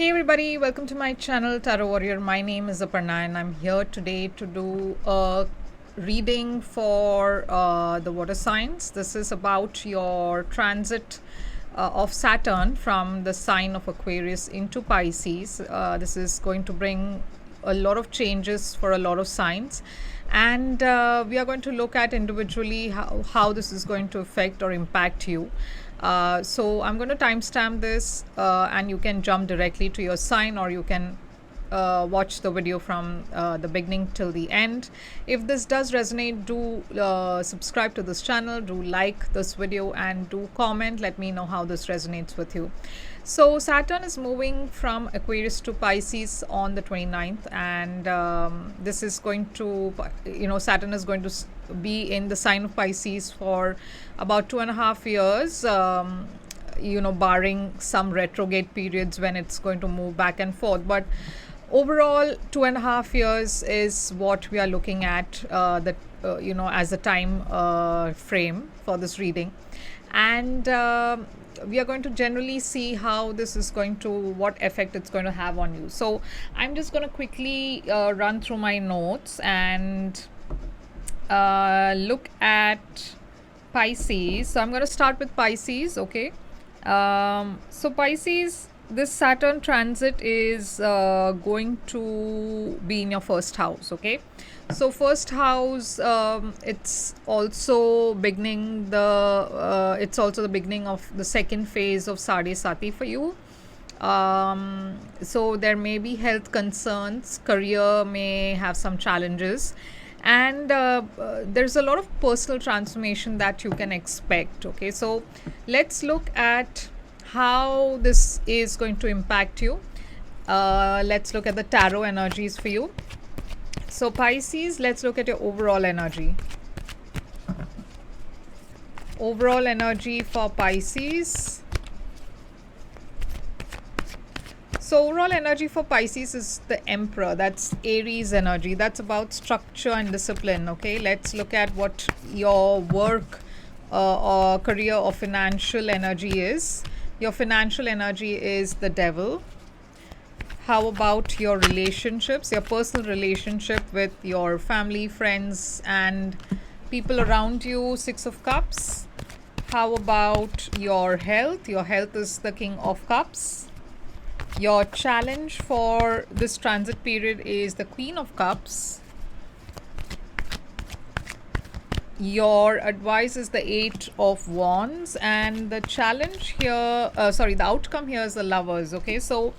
Hey everybody, welcome to my channel TarotWarrier. My name is Aparna and I'm here today to do a reading for the water signs. This is about your transit of Saturn from the sign of Aquarius into Pisces. This is going to bring a lot of changes for a lot of signs, and we are going to look at individually how this is going to affect or impact you. So I'm going to timestamp this, and you can jump directly to your sign, or you can watch the video from the beginning till the end. If this does resonate, do subscribe to this channel, do like this video, and do comment. Let me know how this resonates with you. So Saturn is moving from Aquarius to Pisces on the 29th, and this is going to, Saturn is going to be in the sign of Pisces for about 2.5 years, barring some retrograde periods when it's going to move back and forth. But overall, 2.5 years is what we are looking at, as a time frame for this reading. And we are going to generally see how this is going to, what effect it's going to have on you. So I'm just going to quickly run through my notes and look at Pisces. So I'm going to start with Pisces. Okay. So Pisces, this Saturn transit is going to be in your first house. Okay. So first house, it's also beginning it's also the beginning of the second phase of Sade Sati for you. So there may be health concerns, career may have some challenges, and there's a lot of personal transformation that you can expect. Okay, so let's look at how this is going to impact you. Let's look at the tarot energies for you. So Pisces, let's look at your overall energy. Overall energy for Pisces. So overall energy for Pisces is the Emperor. That's Aries energy. That's about structure and discipline. Okay, let's look at what your work or career or financial energy is. Your financial energy is the Devil. How about your relationships, your personal relationship with your family, friends, and people around you? Six of Cups. How about your health? Your health is the King of Cups. Your challenge for this transit period is the Queen of Cups. Your advice is the Eight of Wands, and the challenge here, the outcome here is the Lovers. Okay, so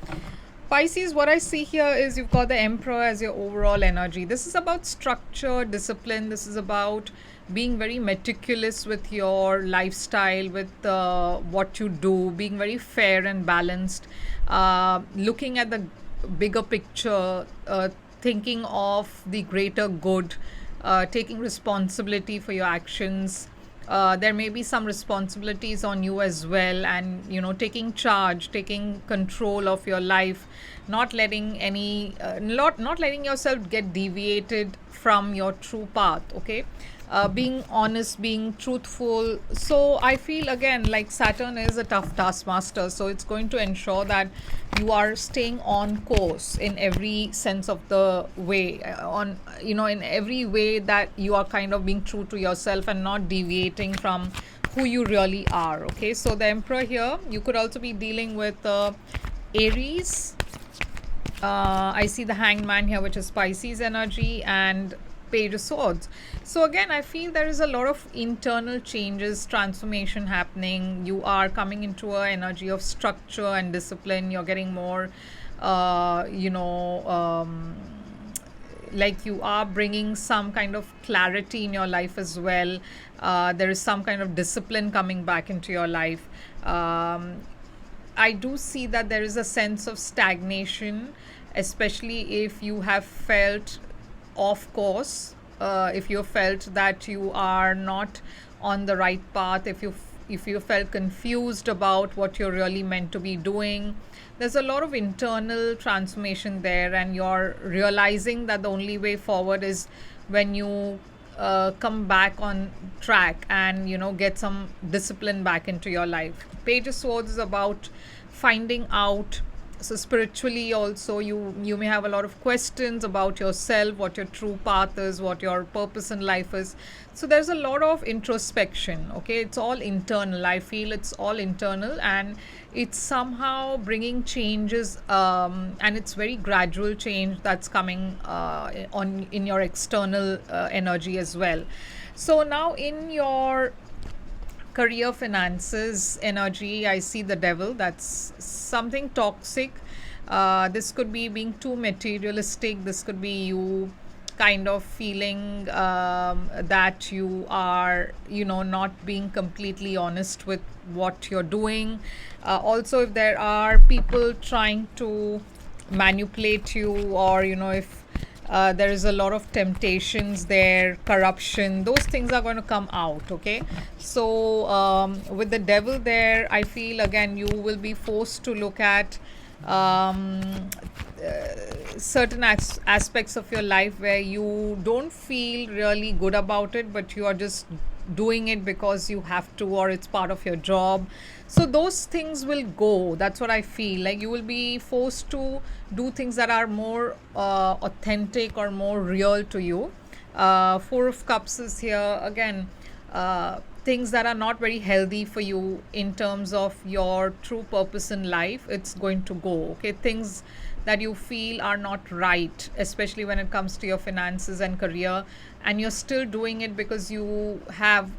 Pisces, what I see here is you've got the Emperor as your overall energy. This is about structure, discipline. This is about being very meticulous with your lifestyle, with what you do, being very fair and balanced, looking at the bigger picture, thinking of the greater good, taking responsibility for your actions. There may be some responsibilities on you as well, and taking charge, taking control of your life, not letting not letting yourself get deviated from your true path. Okay, being honest, being truthful. So I feel again like Saturn is a tough taskmaster, so it's going to ensure that you are staying on course in every sense of the way, in every way that you are kind of being true to yourself and not deviating from who you really are. Okay, so the Emperor here, you could also be dealing with Aries. I see the Hanged Man here, which is Pisces energy, and Page of Swords. So again, I feel there is a lot of internal changes, transformation happening. You are coming into an energy of structure and discipline. You're getting more, like you are bringing some kind of clarity in your life as well. There is some kind of discipline coming back into your life. I do see that there is a sense of stagnation, especially if you have felt off course, if you felt that you are not on the right path, if you felt confused about what you're really meant to be doing. There's a lot of internal transformation there, and you're realizing that the only way forward is when you come back on track and get some discipline back into your life. Page of Swords is about finding out So spiritually also, you may have a lot of questions about yourself, what your true path is, what your purpose in life is. So there's a lot of introspection. Okay, it's all internal. I feel it's all internal, and it's somehow bringing changes, and it's very gradual change that's coming on in your external energy as well. So now in your career, finances, energy, I see the devil. That's something toxic. This could be being too materialistic. This could be you kind of feeling that you are, not being completely honest with what you're doing. Also, if there are people trying to manipulate you, or if there is a lot of temptations there, corruption, those things are going to come out. Okay, so with the devil there, I feel again you will be forced to look at certain aspects of your life where you don't feel really good about it, but you are just doing it because you have to, or it's part of your job. So those things will go. That's what I feel like. You will be forced to do things that are more authentic or more real to you. Four of Cups is here again. Things that are not very healthy for you in terms of your true purpose in life, it's going to go. Okay, things that you feel are not right, especially when it comes to your finances and career, and you're still doing it because you have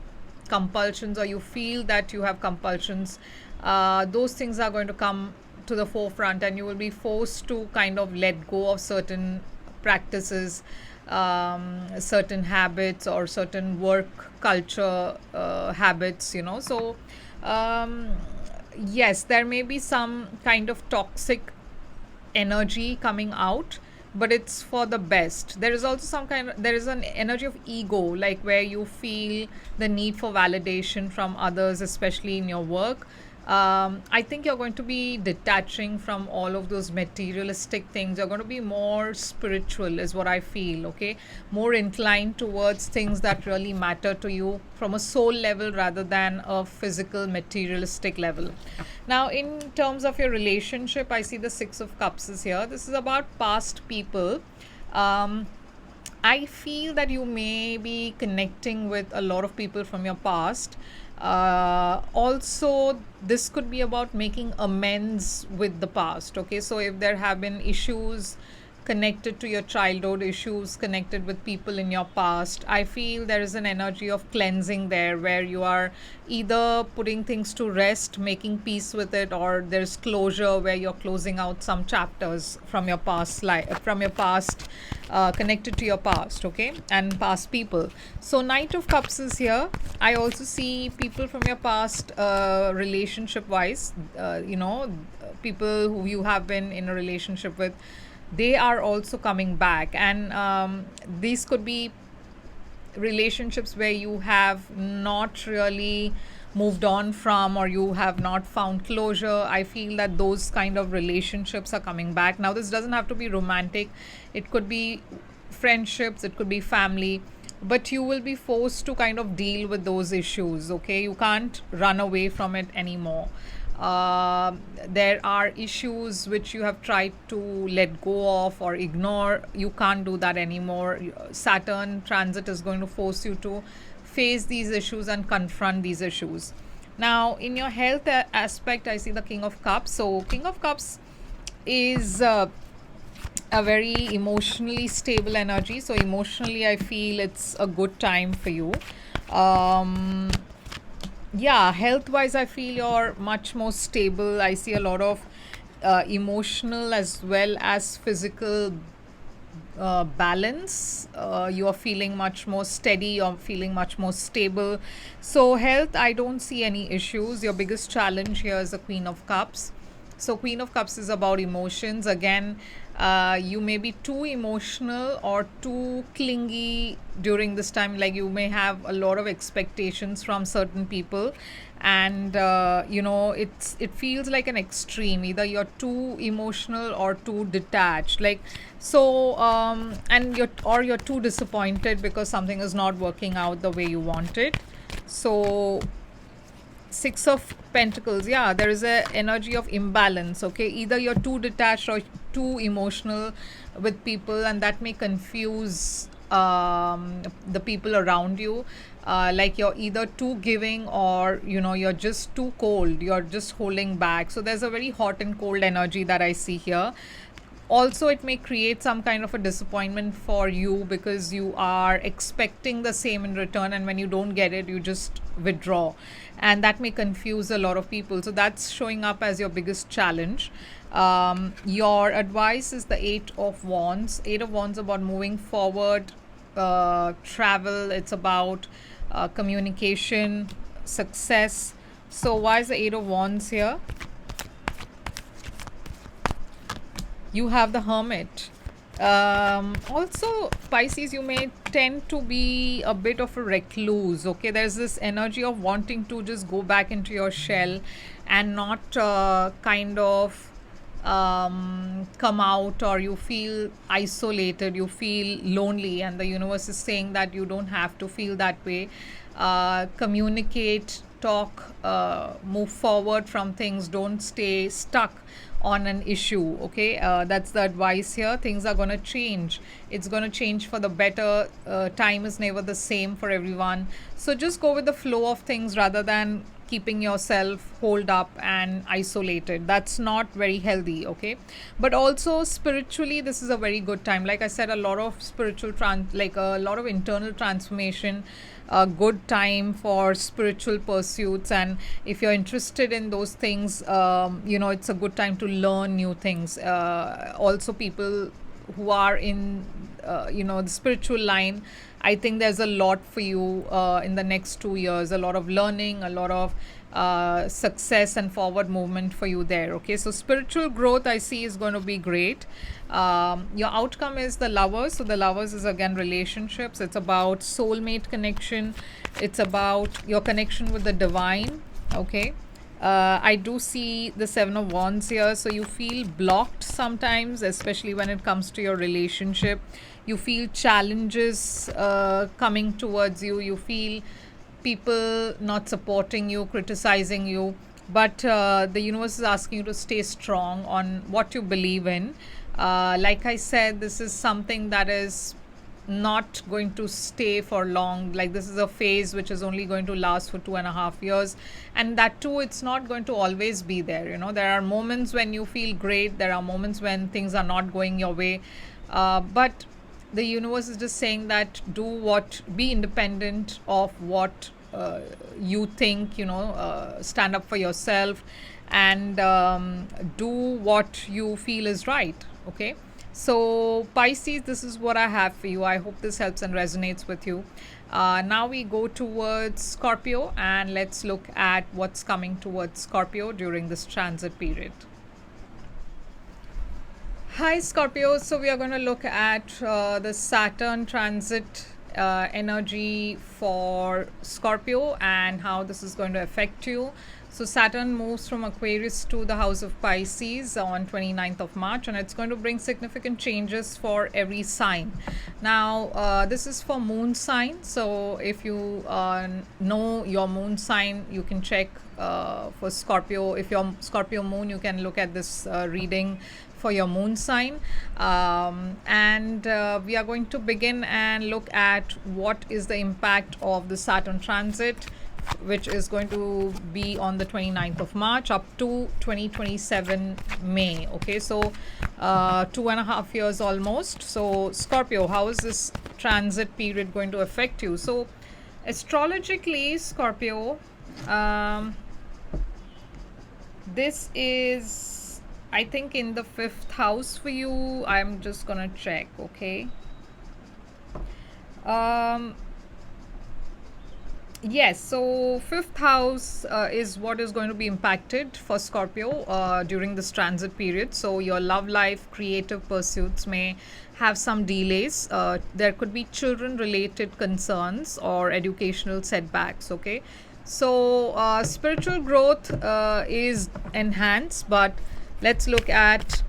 compulsions, or you feel that you have compulsions. Those things are going to come to the forefront, and you will be forced to kind of let go of certain practices, certain habits, or certain work culture habits. So yes, there may be some kind of toxic energy coming out, but it's for the best. There is also there is an energy of ego, like where you feel the need for validation from others, especially in your work. I think you're going to be detaching from all of those materialistic things. You're going to be more spiritual, is what I feel. Okay, more inclined towards things that really matter to you from a soul level rather than a physical materialistic level. Now, in terms of your relationship, I see the Six of Cups is here. This is about past people. I feel that you may be connecting with a lot of people from your past. Also, this could be about making amends with the past. Okay, so if there have been issues connected to your childhood, issues connected with people in your past, I feel there is an energy of cleansing there, where you are either putting things to rest, making peace with it, or there's closure where you're closing out some chapters from your past life, from your past, connected to your past. Okay, and past people. So Knight of Cups is here. I also see people from your past, relationship wise, people who you have been in a relationship with, they are also coming back. And these could be relationships where you have not really moved on from, or you have not found closure. I feel that those kind of relationships are coming back. Now, this doesn't have to be romantic, it could be friendships, it could be family, but you will be forced to kind of deal with those issues. Okay, you can't run away from it anymore. There are issues which you have tried to let go of or ignore. You can't do that anymore. Saturn transit is going to force you to face these issues and confront these issues. Now, in your health aspect, I see the King of Cups. So King of Cups is a very emotionally stable energy. So emotionally, I feel it's a good time for you. Yeah, health wise, I feel you're much more stable. I see a lot of emotional as well as physical balance. You're feeling much more steady, you're feeling much more stable. So health, I don't see any issues. Your biggest challenge here is the Queen of Cups. So Queen of Cups is about emotions. Again, you may be too emotional or too clingy during this time. Like, you may have a lot of expectations from certain people, and it feels like an extreme. Either you're too emotional or too detached. Like, so and you're too disappointed because something is not working out the way you wanted. So Six of Pentacles. Yeah, there is a energy of imbalance. Okay, either you're too detached or too emotional with people, and that may confuse the people around you. Like you're either too giving, or you're just too cold, you're just holding back. So there's a very hot and cold energy that I see here. Also, it may create some kind of a disappointment for you, because you are expecting the same in return, and when you don't get it, you just withdraw, and that may confuse a lot of people. So that's showing up as your biggest challenge. Your advice is the Eight of Wands. Eight of Wands about moving forward, travel. It's about communication, success. So why is the Eight of Wands here? You have the Hermit. Also, Pisces, you may tend to be a bit of a recluse. Okay, there's this energy of wanting to just go back into your shell and not kind of come out, or you feel isolated, you feel lonely, and the universe is saying that you don't have to feel that way. Communicate, talk, move forward from things, don't stay stuck on an issue. Okay, that's the advice here. Things are going to change, it's going to change for the better. Time is never the same for everyone, so just go with the flow of things rather than keeping yourself holed up and isolated. That's not very healthy. Okay, but also spiritually, this is a very good time. Like I said, a lot of like a lot of internal transformation, a good time for spiritual pursuits, and if you're interested in those things, it's a good time to learn new things. Also, people who are in the spiritual line, I think there's a lot for you in the next 2 years. A lot of learning, a lot of success and forward movement for you there. Okay, so spiritual growth I see is going to be great. Your outcome is the Lovers. So the Lovers is again relationships. It's about soulmate connection. It's about your connection with the divine. Okay, I do see the Seven of Wands here. So you feel blocked sometimes, especially when it comes to your relationship. You feel challenges coming towards you. You feel people not supporting you, criticizing you. But the universe is asking you to stay strong on what you believe in. Like I said, this is something that is not going to stay for long. Like, this is a phase which is only going to last for 2.5 years, and that too, it's not going to always be there. There are moments when you feel great, there are moments when things are not going your way, but the universe is just saying that be independent of what you think, stand up for yourself, and do what you feel is right. Okay, so Pisces, this is what I have for you. I hope this helps and resonates with you. Now we go towards Scorpio, and let's look at what's coming towards Scorpio during this transit period. Hi Scorpio, so we are going to look at the Saturn transit energy for Scorpio and how this is going to affect you. So Saturn moves from Aquarius to the house of Pisces on 29th of March, and it's going to bring significant changes for every sign. Now this is for moon sign, so if you know your moon sign, you can check for Scorpio. If you're Scorpio moon, you can look at this reading for your moon sign, and we are going to begin and look at what is the impact of the Saturn transit, which is going to be on the 29th of March up to 2027 May. Okay, so 2.5 years almost. So Scorpio, how is this transit period going to affect you? So astrologically, Scorpio, this is, I think, in the 5th house for you. I'm just gonna check. Okay, yes, so 5th house is what is going to be impacted for Scorpio during this transit period. So your love life, creative pursuits may have some delays. There could be children related concerns or educational setbacks. Okay, so spiritual growth is enhanced, but let's look at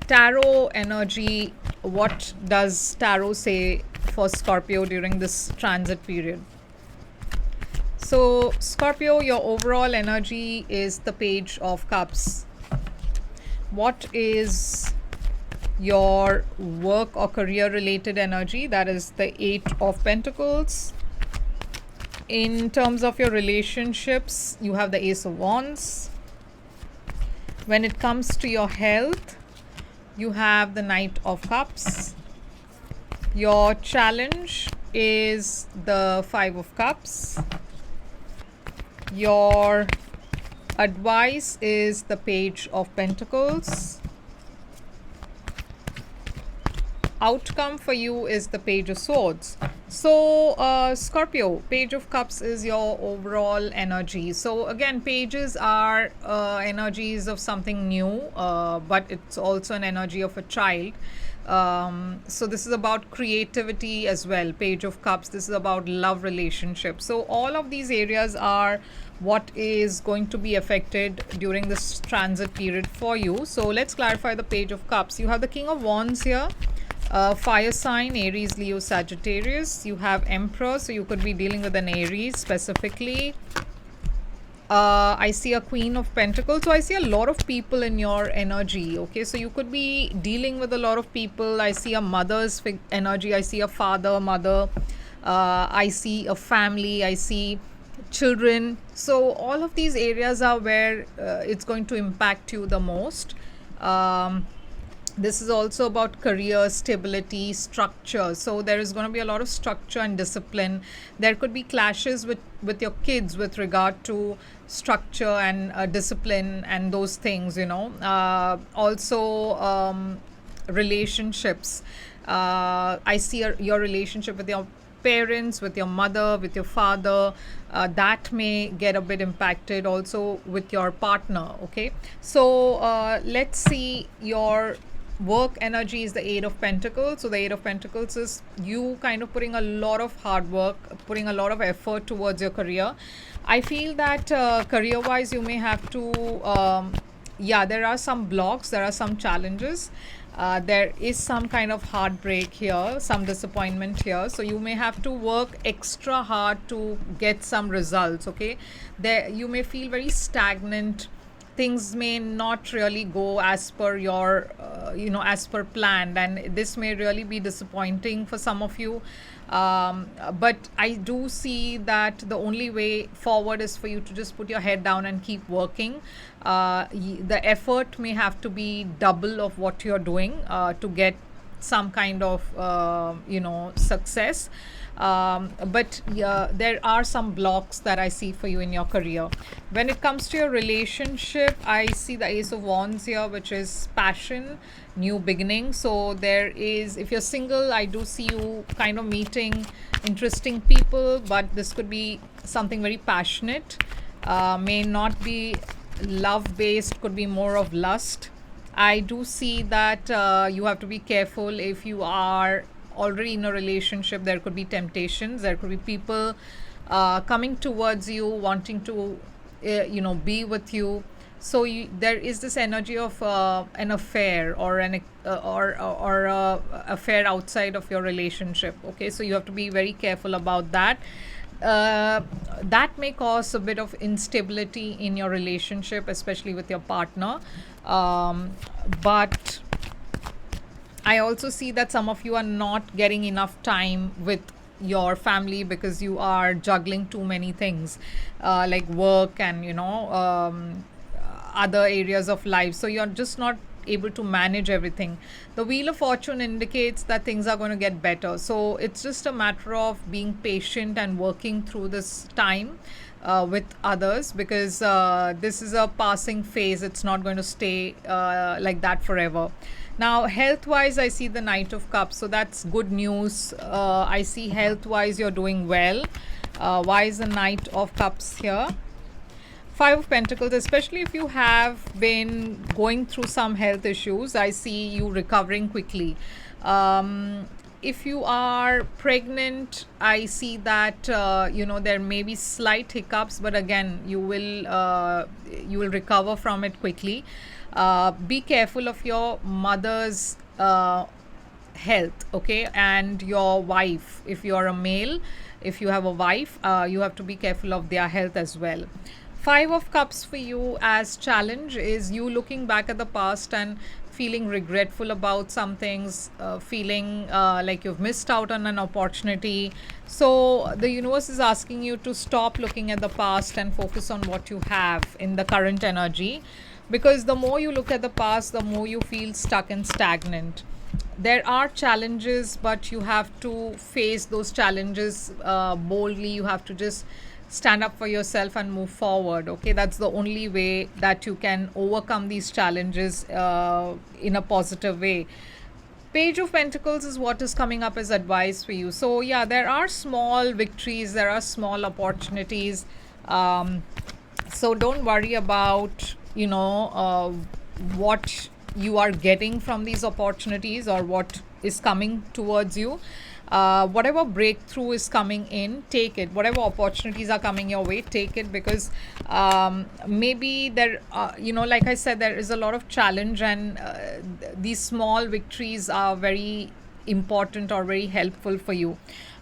tarot energy. What does tarot say for Scorpio during this transit period? So Scorpio, your overall energy is the Page of Cups. What is your work or career related energy? That is the Eight of Pentacles. In terms of your relationships, you have the Ace of Wands. When it comes to your health, you have the Knight of Cups. Your challenge is the Five of Cups. Your advice is the Page of Pentacles. Outcome for you is the Page of Swords. So Scorpio, Page of Cups is your overall energy. So again, pages are energies of something new, but it's also an energy of a child. So this is about creativity as well. Page of Cups, this is about love relationships. So all of these areas are what is going to be affected during this transit period for you. So let's clarify the Page of Cups. You have the King of Wands here. Fire sign, Aries, Leo, Sagittarius. You have Emperor, so you could be dealing with an Aries specifically. I see a Queen of Pentacles. So I see a lot of people in your energy. Okay, so you could be dealing with a lot of people. I see a mother's energy. I see a father, mother. I see a family. I see children. So all of these areas are where it's going to impact you the most. This is also about career stability, structure. So there is going to be a lot of structure and discipline. There could be clashes with your kids with regard to structure and discipline and those things, you know. Also relationships. I see your relationship with your parents, with your mother, with your father, that may get a bit impacted. Also with your partner. Okay, so let's see your work energy is the Eight of Pentacles. So the Eight of Pentacles is you kind of putting a lot of hard work, putting a lot of effort towards your career. I feel that career wise you may have to yeah, there are some blocks, there are some challenges, there is some kind of heartbreak here, some disappointment here, so you may have to work extra hard to get some results. Okay, there you may feel very stagnant. Things may not really go as per your as per planned, and this may really be disappointing for some of you, but I do see that the only way forward is for you to just put your head down and keep working. The effort may have to be double of what you're doing to get some kind of success, but there are some blocks that I see for you in your career. When it comes to your relationship, I see the Ace of Wands here, which is passion, new beginning. So there is, if you're single, I do see you kind of meeting interesting people, but this could be something very passionate, may not be love based, could be more of lust. I do see that you have to be careful if you are already in a relationship. There could be temptations, there could be people coming towards you, wanting to be with you. So there is this energy of an affair or an affair outside of your relationship. Okay, so you have to be very careful about that. That may cause a bit of instability in your relationship, especially with your partner. But I also see that some of you are not getting enough time with your family because you are juggling too many things, like work and other areas of life. So you're just not able to manage everything. The Wheel of Fortune indicates that things are going to get better. So it's just a matter of being patient and working through this time with others, because this is a passing phase. It's not going to stay like that forever. Now, health-wise, I see the Knight of Cups. So that's good news. I see health-wise you're doing well. Why is the Knight of Cups here? Five of Pentacles, especially if you have been going through some health issues, I see you recovering quickly. If you are pregnant, I see that there may be slight hiccups, but again you will recover from it quickly. Be careful of your mother's health, okay, and your wife. If you're a male, if you have a wife, you have to be careful of their health as well. Five of Cups for you as challenge is you looking back at the past and feeling regretful about some things, feeling like you've missed out on an opportunity. So the universe is asking you to stop looking at the past and focus on what you have in the current energy, because the more you look at the past, the more you feel stuck and stagnant. There are challenges, but you have to face those challenges boldly. You have to just stand up for yourself and move forward. Okay, that's the only way that you can overcome these challenges in a positive way. Page of Pentacles is what is coming up as advice for you. So yeah, there are small victories, there are small opportunities. So don't worry about what you are getting from these opportunities or what is coming towards you. Whatever breakthrough is coming in, take it. Whatever opportunities are coming your way, take it, because maybe there like I said, there is a lot of challenge, and these small victories are very important or very helpful for you.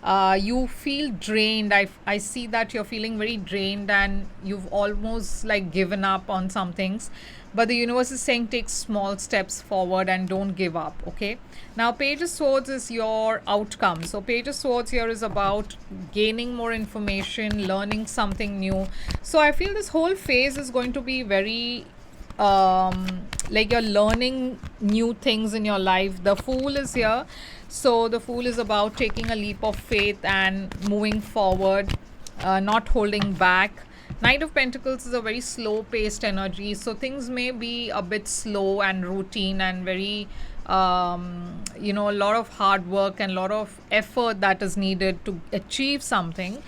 You feel drained. I see that you're feeling very drained and you've almost like given up on some things, but the universe is saying take small steps forward and don't give up. Okay, now Page of Swords is your outcome. So Page of Swords here is about gaining more information, learning something new. So I feel this whole phase is going to be very like you're learning new things in your life. The Fool is here. So the Fool is about taking a leap of faith and moving forward, not holding back. Knight of Pentacles is a very slow paced energy, so things may be a bit slow and routine and very a lot of hard work and a lot of effort that is needed to achieve something.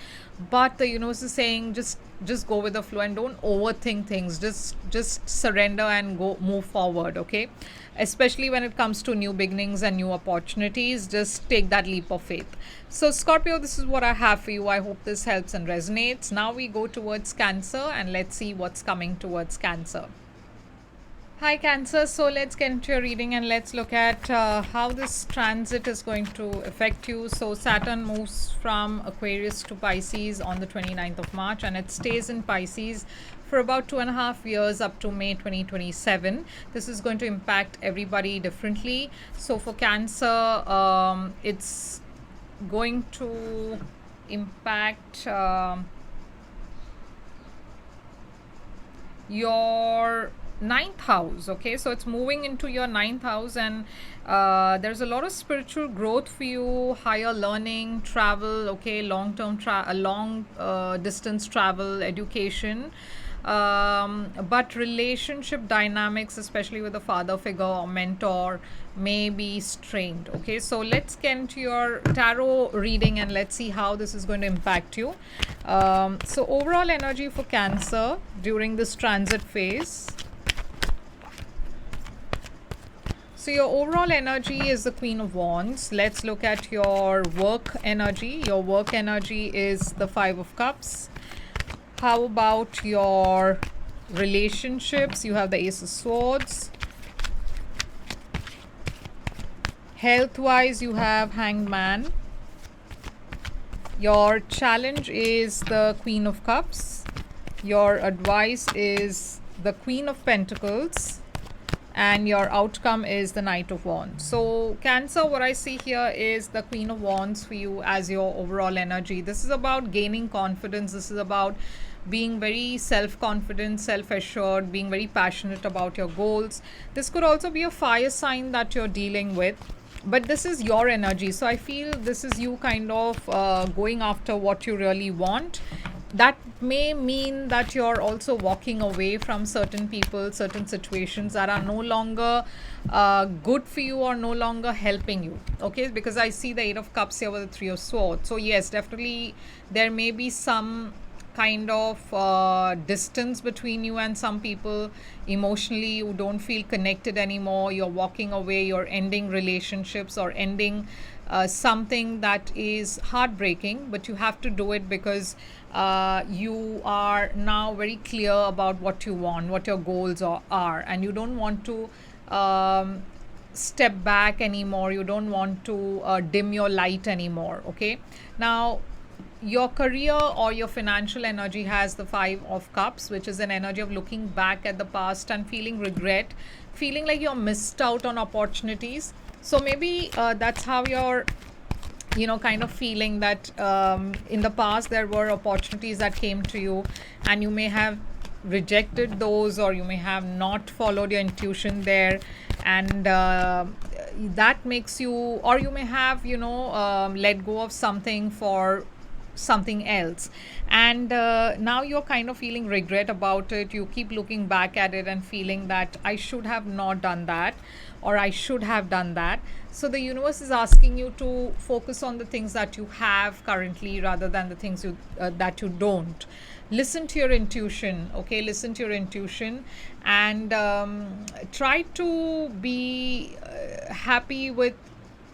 But the universe is saying just go with the flow and don't overthink things. Just surrender and go move forward. Okay, especially when it comes to new beginnings and new opportunities, just take that leap of faith. So Scorpio, this is what I have for you. I hope this helps and resonates. Now we go towards Cancer, and let's see what's coming towards Cancer. Hi Cancer, so let's get into your reading and let's look at how this transit is going to affect you. So Saturn moves from Aquarius to Pisces on the 29th of March, and it stays in Pisces for about 2.5 years up to May 2027. This is going to impact everybody differently. So for Cancer, it's going to impact your ninth house. Okay, so it's moving into your ninth house, and there's a lot of spiritual growth for you, higher learning, travel. Okay, long distance travel, education, but relationship dynamics, especially with a father figure or mentor, may be strained. Okay, so let's get into your tarot reading and let's see how this is going to impact you. So overall energy for Cancer during this transit phase. So your overall energy is the Queen of Wands. Let's look at your work energy. Your work energy is the Five of Cups. How about your relationships? You have the Ace of Swords. Health-wise, you have Hanged Man. Your challenge is the Queen of Cups. Your advice is the Queen of Pentacles. And your outcome is the Knight of Wands. So Cancer, what I see here is the Queen of Wands for you as your overall energy. This is about gaining confidence. This is about being very self-confident, self-assured, being very passionate about your goals. This could also be a fire sign that you're dealing with, but this is your energy. So I feel this is you kind of going after what you really want. That may mean that you're also walking away from certain people, certain situations that are no longer good for you or no longer helping you. Okay, because I see the Eight of Cups here with the Three of Swords. So yes, definitely there may be some kind of distance between you and some people. Emotionally, you don't feel connected anymore. You're walking away, you're ending relationships or ending something that is heartbreaking, but you have to do it because you are now very clear about what you want, what your goals are, and you don't want to step back anymore. You don't want to dim your light anymore. Okay, now your career or your financial energy has the 5 of Cups, which is an energy of looking back at the past and feeling regret, feeling like you're missed out on opportunities. So maybe that's how you're, kind of feeling that in the past there were opportunities that came to you and you may have rejected those, or you may have not followed your intuition there, and that makes you, or you may have, let go of something for something else, and now you're kind of feeling regret about it. You keep looking back at it and feeling that I should have not done that, or I should have done that. So the universe is asking you to focus on the things that you have currently rather than the things that you don't. Listen to your intuition, okay? Listen to your intuition, and try to be happy with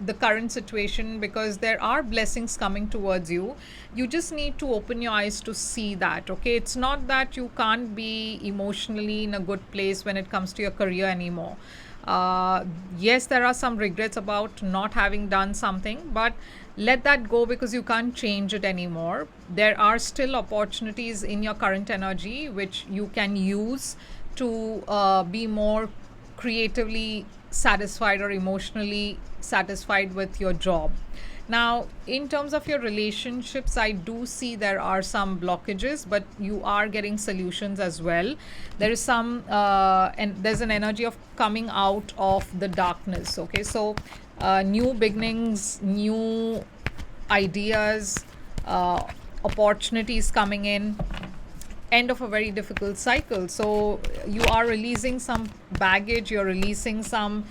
the current situation, because there are blessings coming towards you. You just need to open your eyes to see that, okay? It's not that you can't be emotionally in a good place when it comes to your career anymore. Yes, there are some regrets about not having done something, but let that go, because you can't change it anymore. There are still opportunities in your current energy which you can use to be more creatively satisfied or emotionally satisfied with your job. Now, in terms of your relationships, I do see there are some blockages, but you are getting solutions as well. There is some, and there's an energy of coming out of the darkness. Okay, so new beginnings, new ideas, opportunities coming in, end of a very difficult cycle. So you are releasing some baggage, you're releasing some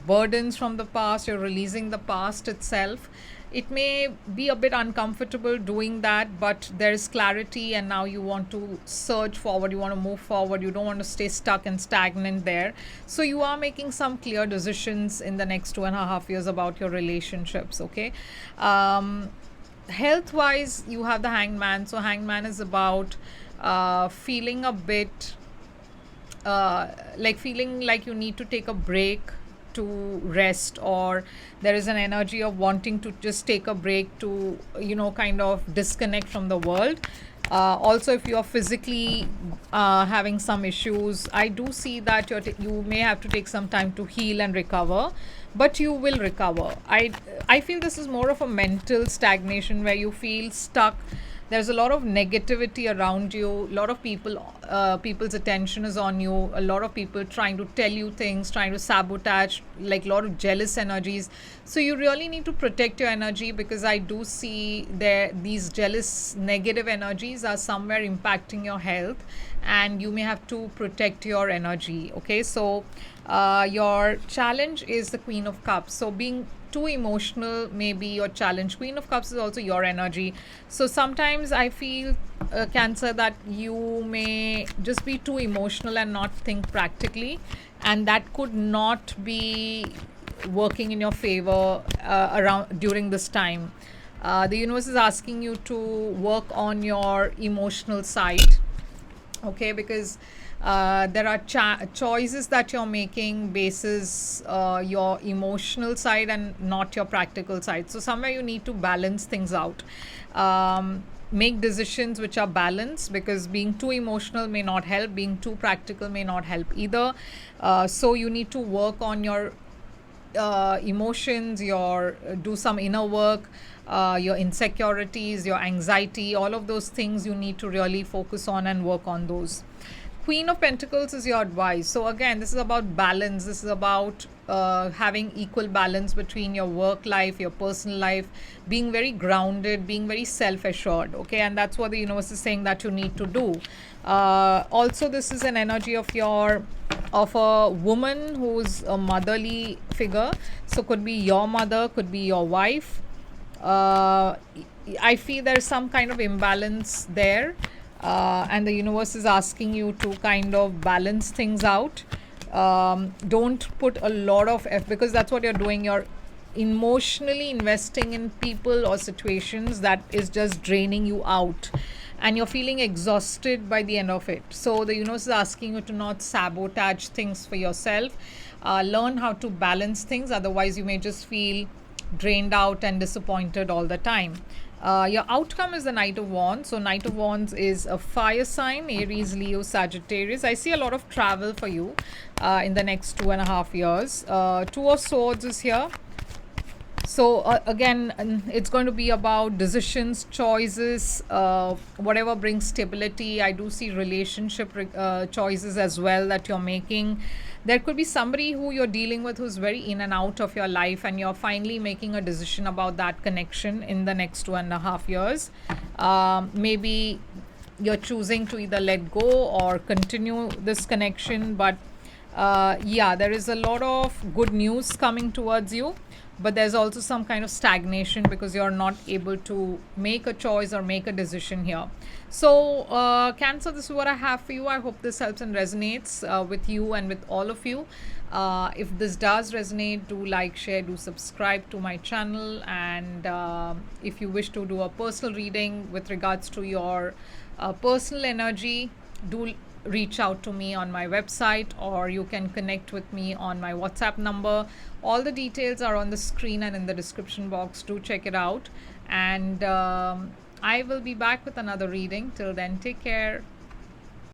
burdens from the past, you're releasing the past itself. It may be a bit uncomfortable doing that, but there is clarity, and now you want to surge forward, you want to move forward, you don't want to stay stuck and stagnant there. So you are making some clear decisions in the next 2.5 years about your relationships, okay? Health wise, you have the Hangman. So Hangman is about feeling a bit feeling like you need to take a break to rest, or there is an energy of wanting to just take a break to kind of disconnect from the world. Also, if you are physically having some issues, I do see that you may have to take some time to heal and recover, but you will recover. I feel this is more of a mental stagnation where you feel stuck. There's a lot of negativity around you. A lot of people's attention is on you. A lot of people trying to tell you things, trying to sabotage, like a lot of jealous energies. So you really need to protect your energy, because I do see these jealous negative energies are somewhere impacting your health, and you may have to protect your energy. Okay, so your challenge is the Queen of Cups. So being too emotional may be your challenge. Queen of Cups is also your energy. So sometimes I feel, Cancer, that you may just be too emotional and not think practically, and that could not be working in your favor around during this time. The universe is asking you to work on your emotional side, okay, because there are choices that you're making basis your emotional side and not your practical side. So somewhere you need to balance things out, make decisions which are balanced, because being too emotional may not help, being too practical may not help either. So you need to work on your emotions, do some inner work, your insecurities, your anxiety, all of those things you need to really focus on and work on those. Queen of Pentacles is your advice. So again, this is about balance. This is about having equal balance between your work life, your personal life, being very grounded, being very self-assured. Okay, and that's what the universe is saying that you need to do. Also, this is an energy of a woman who's a motherly figure. So could be your mother, could be your wife. I feel there's some kind of imbalance there. And the universe is asking you to kind of balance things out. Don't put a lot of because that's what you're doing. You're emotionally investing in people or situations that is just draining you out, and you're feeling exhausted by the end of it. So the universe is asking you to not sabotage things for yourself. Learn how to balance things, otherwise you may just feel drained out and disappointed all the time. Your outcome is the Knight of Wands. So Knight of Wands is a fire sign, Aries, Leo, Sagittarius. I see a lot of travel for you in the next 2.5 years. Two of Swords is here. So again, it's going to be about decisions, choices, whatever brings stability. I do see relationship choices as well that you're making. There could be somebody who you're dealing with who's very in and out of your life, and you're finally making a decision about that connection in the next 2.5 years. Maybe you're choosing to either let go or continue this connection, but yeah, there is a lot of good news coming towards you, but there's also some kind of stagnation because you're not able to make a choice or make a decision here. So Cancer, this is what I have for you. I hope this helps and resonates with you and with all of you. If this does resonate, do like, share, do subscribe to my channel, and if you wish to do a personal reading with regards to your personal energy, do reach out to me on my website, or you can connect with me on my WhatsApp number. All the details are on the screen and in the description box. Do check it out, and I will be back with another reading. Till then, take care.